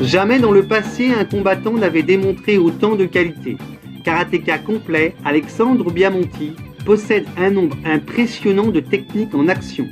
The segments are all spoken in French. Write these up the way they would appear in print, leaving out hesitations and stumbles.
Jamais dans le passé un combattant n'avait démontré autant de qualité. Karatéka complet, Alexandre Biamonti possède un nombre impressionnant de techniques en action.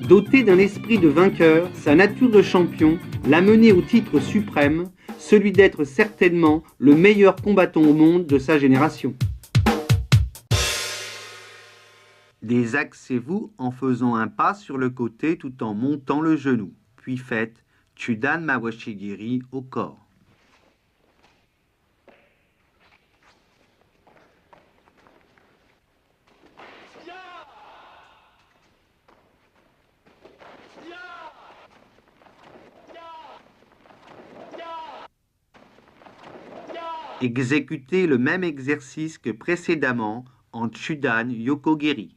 Doté d'un esprit de vainqueur, sa nature de champion l'a mené au titre suprême, celui d'être certainement le meilleur combattant au monde de sa génération. Désaxez-vous en faisant un pas sur le côté tout en montant le genou, puis faites Chudan Mawashigiri au corps. Exécutez le même exercice que précédemment en Chudan Yokogiri.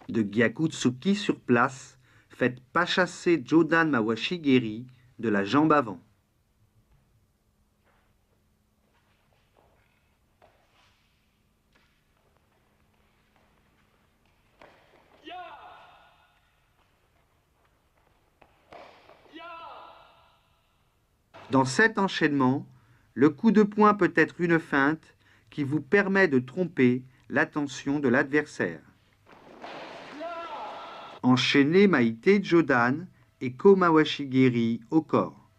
De Gyakutsuki sur place, faites pas chasser Jodan Mawashigiri de la jambe avant. Dans cet enchaînement, le coup de poing peut être une feinte qui vous permet de tromper l'attention de l'adversaire. Enchaînez Maite Jodan et Ko Mawashigiri au corps.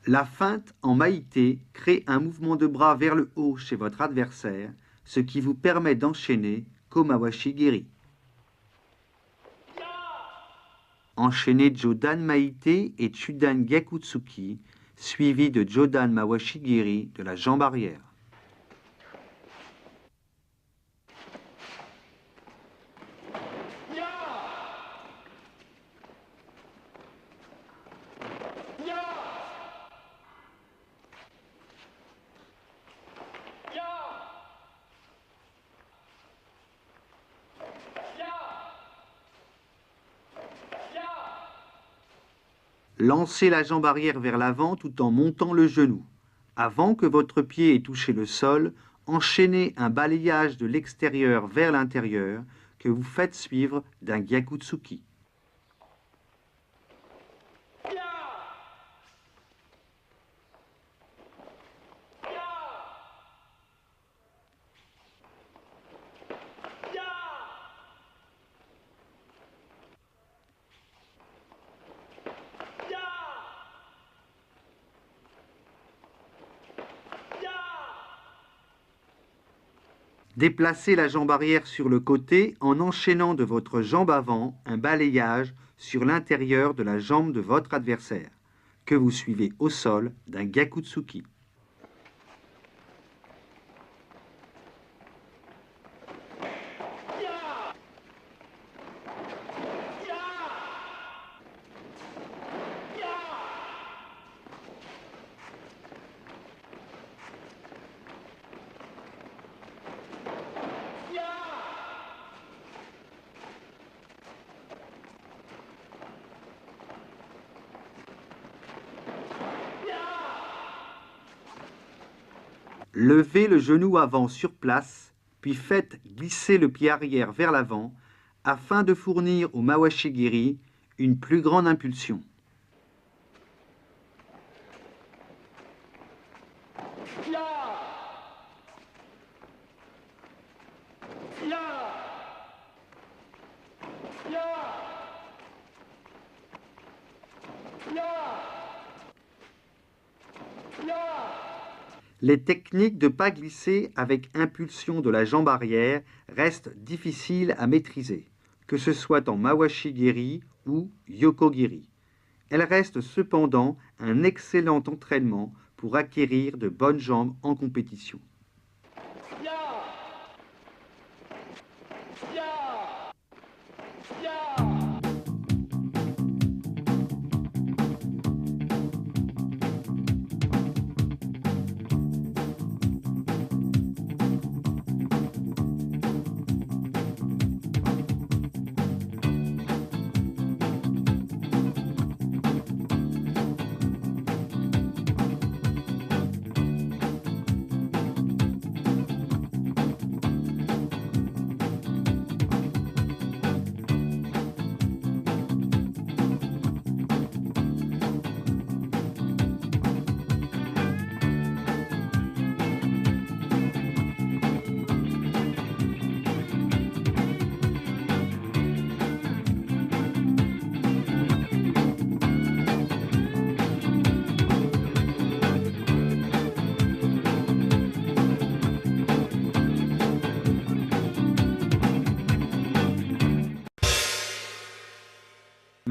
La feinte en Maïté crée un mouvement de bras vers le haut chez votre adversaire, ce qui vous permet d'enchaîner Ko Mawashigiri. Enchaînez Jodan Maïté et Chudan Gyakutsuki, suivi de Jodan Mawashigiri de la jambe arrière. Lancez la jambe arrière vers l'avant tout en montant le genou. Avant que votre pied ait touché le sol, enchaînez un balayage de l'extérieur vers l'intérieur que vous faites suivre d'un Gyakutsuki. Déplacez la jambe arrière sur le côté en enchaînant de votre jambe avant un balayage sur l'intérieur de la jambe de votre adversaire, que vous suivez au sol d'un Gyakutsuki. Levez le genou avant sur place, puis faites glisser le pied arrière vers l'avant afin de fournir au Mawashigiri une plus grande impulsion. Les techniques de pas glisser avec impulsion de la jambe arrière restent difficiles à maîtriser, que ce soit en Mawashigiri ou Yokogiri. Elles restent cependant un excellent entraînement pour acquérir de bonnes jambes en compétition.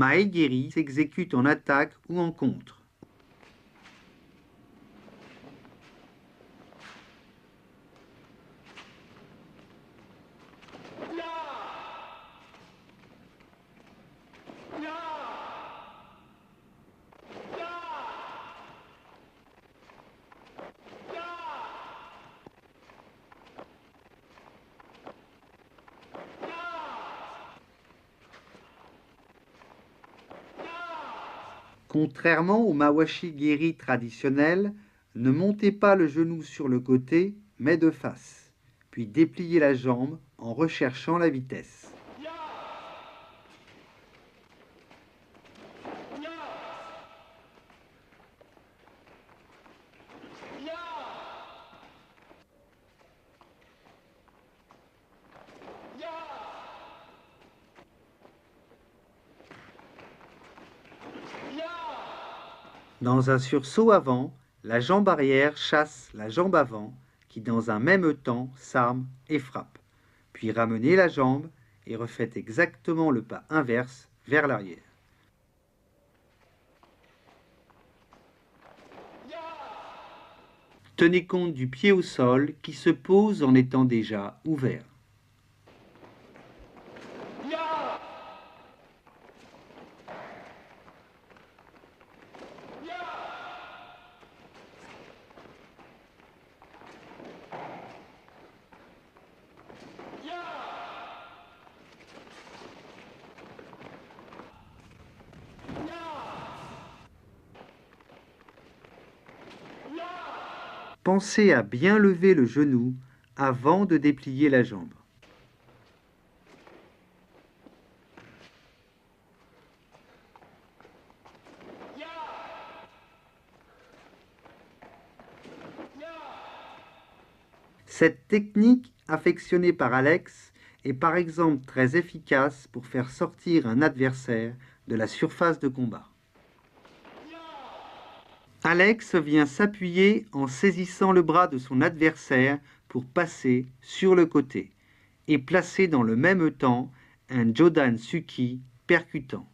Maegiri s'exécute en attaque ou en contre. Contrairement au mawashi-giri traditionnel, ne montez pas le genou sur le côté, mais de face, puis dépliez la jambe en recherchant la vitesse. Dans un sursaut avant, la jambe arrière chasse la jambe avant, qui dans un même temps s'arme et frappe. Puis ramenez la jambe et refaites exactement le pas inverse vers l'arrière. Tenez compte du pied au sol qui se pose en étant déjà ouvert. Pensez à bien lever le genou avant de déplier la jambe. Cette technique, affectionnée par Alex, est par exemple très efficace pour faire sortir un adversaire de la surface de combat. Alex vient s'appuyer en saisissant le bras de son adversaire pour passer sur le côté et placer dans le même temps un Jodan Suki percutant.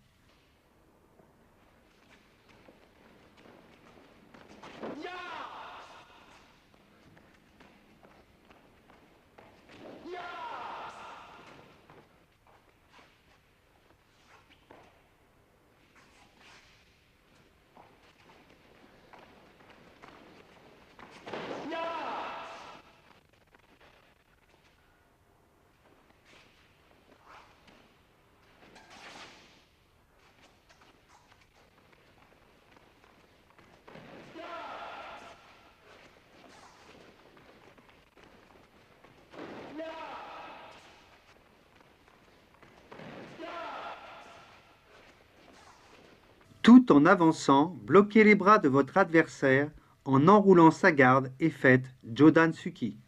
Tout en avançant, bloquez les bras de votre adversaire en enroulant sa garde et faites Jodan Suki.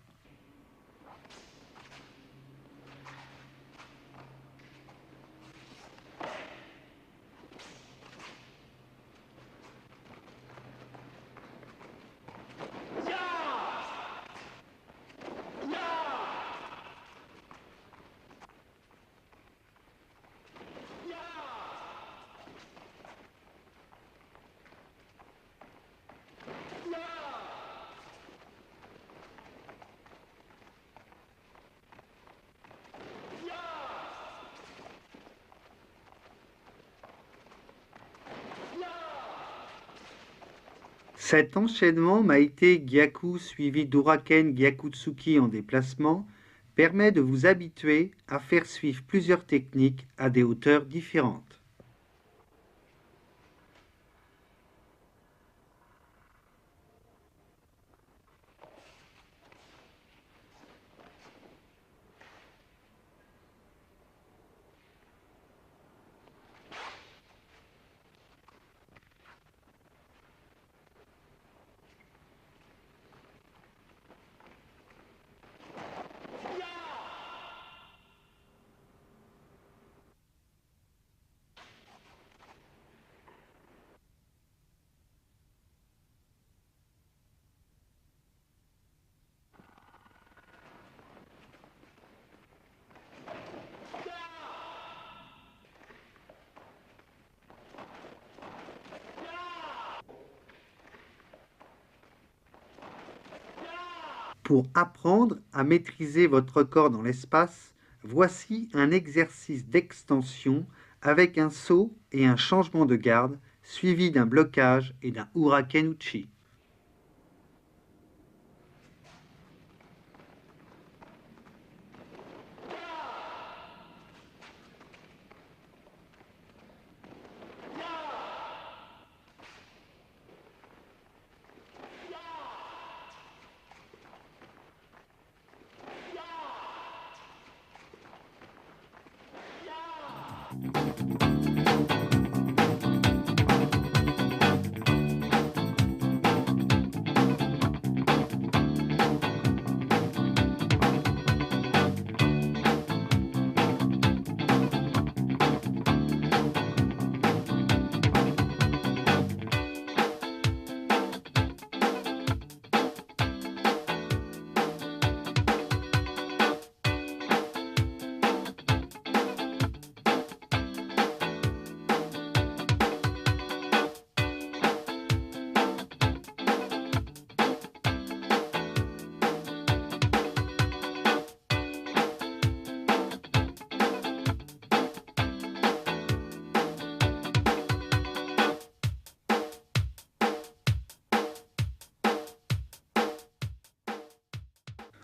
Cet enchaînement Maite Gyaku suivi d'Uraken Gyakutsuki en déplacement permet de vous habituer à faire suivre plusieurs techniques à des hauteurs différentes. Pour apprendre à maîtriser votre corps dans l'espace, voici un exercice d'extension avec un saut et un changement de garde, suivi d'un blocage et d'un Uraken-uchi.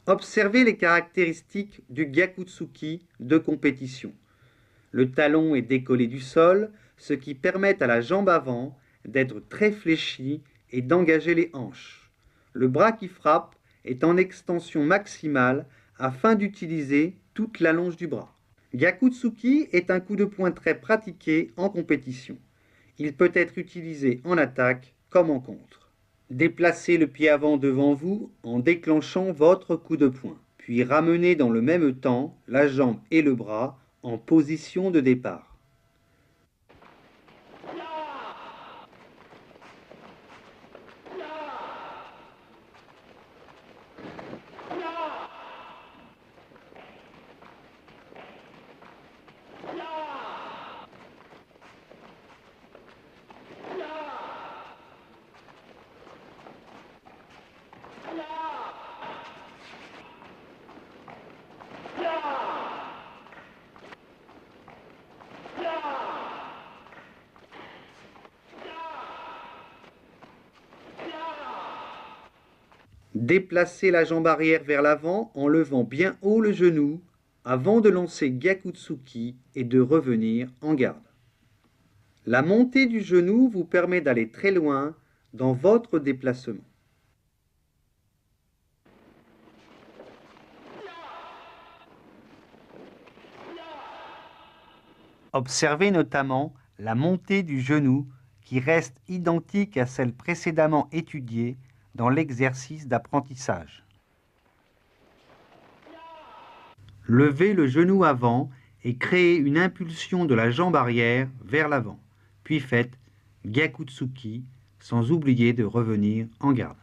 Observez les caractéristiques du Gyakutsuki de compétition. Le talon est décollé du sol, ce qui permet à la jambe avant d'être très fléchie et d'engager les hanches. Le bras qui frappe est en extension maximale afin d'utiliser toute la longe du bras. Gyakutsuki est un coup de poing très pratiqué en compétition. Il peut être utilisé en attaque comme en contre. Déplacez le pied avant devant vous en déclenchant votre coup de poing, puis ramenez dans le même temps la jambe et le bras en position de départ. Déplacez la jambe arrière vers l'avant en levant bien haut le genou avant de lancer Gyakutsuki et de revenir en garde. La montée du genou vous permet d'aller très loin dans votre déplacement. Observez notamment la montée du genou qui reste identique à celle précédemment étudiée dans l'exercice d'apprentissage. Levez le genou avant et créez une impulsion de la jambe arrière vers l'avant, puis faites Gyakutsuki sans oublier de revenir en garde.